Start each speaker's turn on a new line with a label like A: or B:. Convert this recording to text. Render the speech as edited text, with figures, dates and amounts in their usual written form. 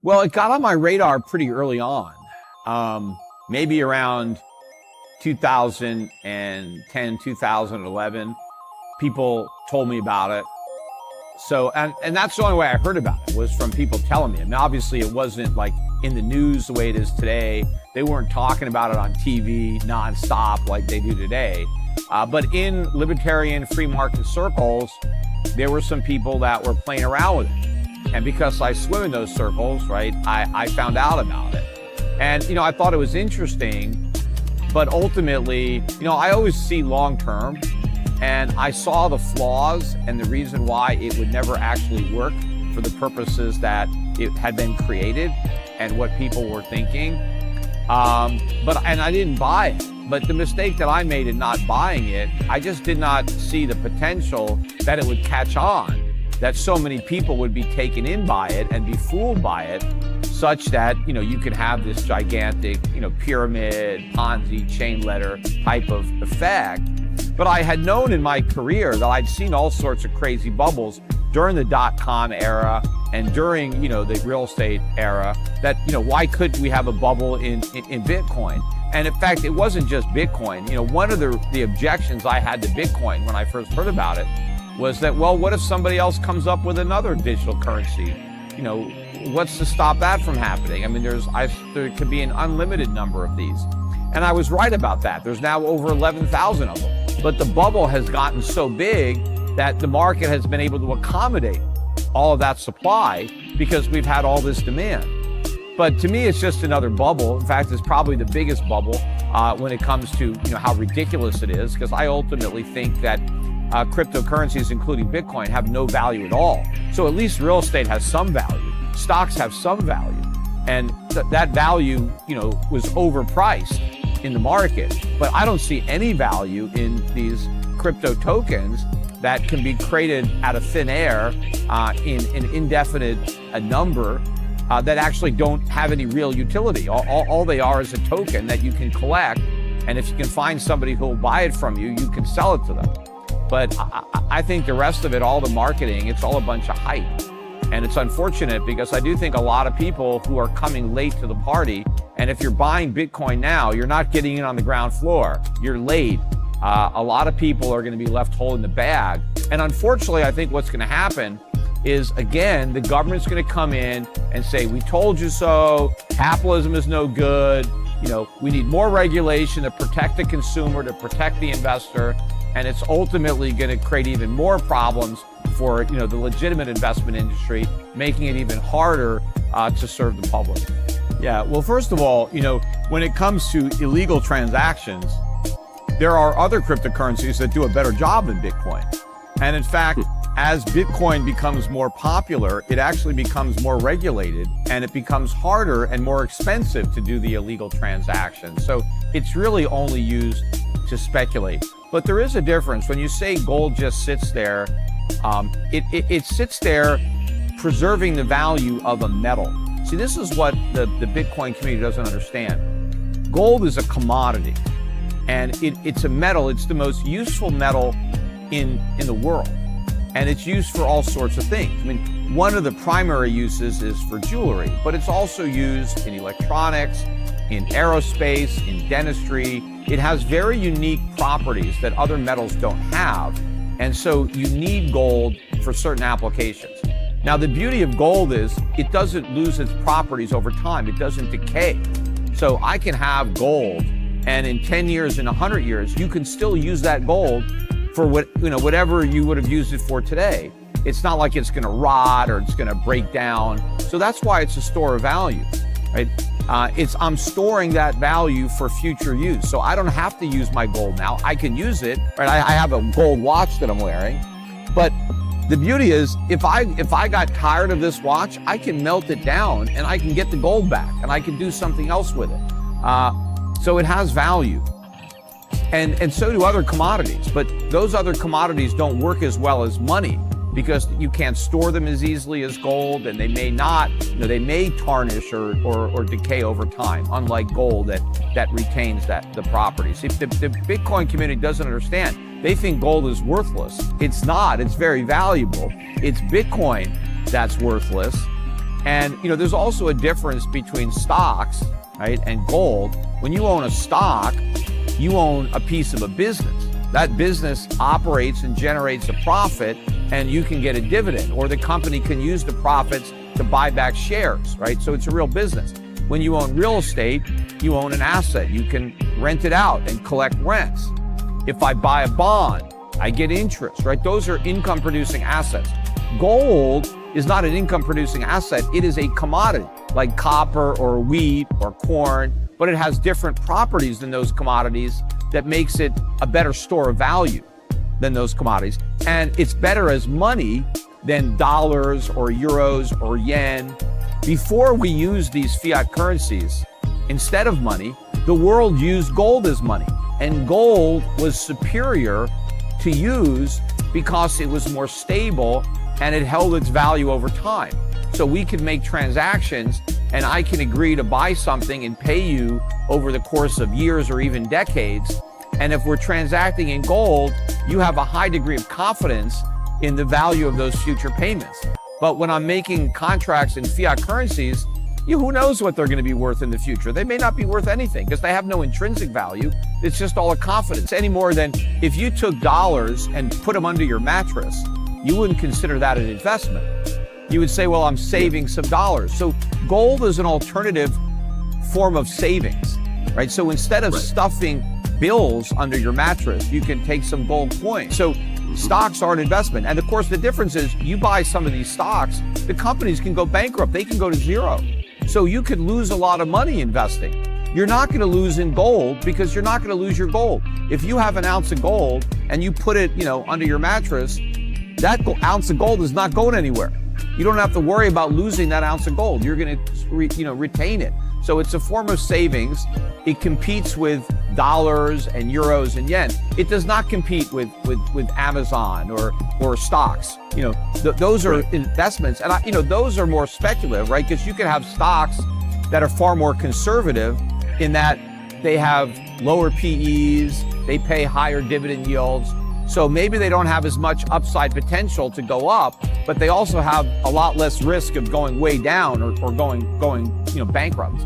A: Well, it got on my radar pretty early on, maybe around 2010, 2011. People told me about it. So, and that's the only way I heard about it, was from people telling me. I mean, obviously it wasn't like in the news the way it is today. They weren't talking about it on TV nonstop like they do today. But in libertarian free market circles, there were some people that were playing around with it. And because I swim in those circles, right, I found out about it. And, I thought it was interesting, but ultimately, I always see long-term, and I saw the flaws and the reason why it would never actually work for the purposes that it had been created and what people were thinking. And I didn't buy it. But the mistake that I made in not buying it, I just did not see the potential that it would catch on, that so many people would be taken in by it and be fooled by it, such that, you could have this gigantic, pyramid, Ponzi, chain letter type of effect. But I had known in my career that I'd seen all sorts of crazy bubbles during the dot-com era and during, the real estate era, that, why couldn't we have a bubble in Bitcoin? And in fact, it wasn't just Bitcoin. One of the objections I had to Bitcoin when I first heard about it was that, well, what if somebody else comes up with another digital currency? What's to stop that from happening? I mean, there could be an unlimited number of these. And I was right about that. There's now over 11,000 of them. But the bubble has gotten so big that the market has been able to accommodate all of that supply because we've had all this demand. But to me, it's just another bubble. In fact, it's probably the biggest bubble when it comes to how ridiculous it is, because I ultimately think that cryptocurrencies, including Bitcoin, have no value at all. So at least real estate has some value. Stocks have some value. And that value, was overpriced in the market. But I don't see any value in these crypto tokens that can be created out of thin air in an indefinite number that actually don't have any real utility. All they are is a token that you can collect. And if you can find somebody who will buy it from you, you can sell it to them. But I think the rest of it, all the marketing, it's all a bunch of hype. And it's unfortunate because I do think a lot of people who are coming late to the party, and if you're buying Bitcoin now, you're not getting in on the ground floor. You're late. A lot of people are going to be left holding the bag. And unfortunately, I think what's going to happen is, again, the government's going to come in and say, we told you so, capitalism is no good, we need more regulation to protect the consumer, to protect the investor, and it's ultimately going to create even more problems for the legitimate investment industry, making it even harder to serve the public. Yeah, well, first of all, when it comes to illegal transactions, there are other cryptocurrencies that do a better job than Bitcoin. And in fact, as Bitcoin becomes more popular, it actually becomes more regulated, and it becomes harder and more expensive to do the illegal transactions. So it's really only used to speculate. But there is a difference. When you say gold just sits there, it sits there preserving the value of a metal. See, this is what the Bitcoin community doesn't understand. Gold is a commodity, and it's a metal. It's the most useful metal in the world. And it's used for all sorts of things. I mean, one of the primary uses is for jewelry, but it's also used in electronics, in aerospace, in dentistry. It has very unique properties that other metals don't have. And so you need gold for certain applications. Now, the beauty of gold is it doesn't lose its properties over time. It doesn't decay. So I can have gold, and in 10 years, in 100 years, you can still use that gold for whatever you would have used it for today. It's not like it's going to rot or it's going to break down. So that's why it's a store of value, right? I'm storing that value for future use. So I don't have to use my gold now. I can use it, right? I have a gold watch that I'm wearing, but the beauty is if I got tired of this watch, I can melt it down and I can get the gold back and I can do something else with it. So it has value. And so do other commodities, but those other commodities don't work as well as money because you can't store them as easily as gold, and they may not, they may tarnish or decay over time, unlike gold that retains the properties. If the Bitcoin community doesn't understand, they think gold is worthless. It's not, it's very valuable. It's Bitcoin that's worthless. And there's also a difference between stocks, right, and gold. When you own a stock, you own a piece of a business. That business operates and generates a profit, and you can get a dividend, or the company can use the profits to buy back shares, right? So it's a real business. When you own real estate, you own an asset. You can rent it out and collect rents. If I buy a bond, I get interest, right? Those are income producing assets. Gold is not an income producing asset. It is a commodity like copper or wheat or corn, but it has different properties than those commodities that makes it a better store of value than those commodities. And it's better as money than dollars or euros or yen. Before we used these fiat currencies, instead of money, the world used gold as money. And gold was superior to use because it was more stable and it held its value over time. So we could make transactions, and I can agree to buy something and pay you over the course of years or even decades. And if we're transacting in gold, you have a high degree of confidence in the value of those future payments. But when I'm making contracts in fiat currencies, who knows what they're going to be worth in the future? They may not be worth anything because they have no intrinsic value. It's just all a confidence. Any more than if you took dollars and put them under your mattress, you wouldn't consider that an investment. You would say, well, I'm saving some dollars. So gold is an alternative form of savings, right? So instead of stuffing bills under your mattress, you can take some gold coins. So stocks are an investment. And of course, the difference is you buy some of these stocks, the companies can go bankrupt. They can go to zero. So you could lose a lot of money investing. You're not going to lose in gold because you're not going to lose your gold. If you have an ounce of gold and you put it, under your mattress, that ounce of gold is not going anywhere. You don't have to worry about losing that ounce of gold. You're going to, retain it. So it's a form of savings. It competes with dollars and euros and yen. It does not compete with Amazon or stocks. Those are investments, and those are more speculative, right? Because you can have stocks that are far more conservative in that they have lower PEs, they pay higher dividend yields. So maybe they don't have as much upside potential to go up, but they also have a lot less risk of going way down or going bankrupt.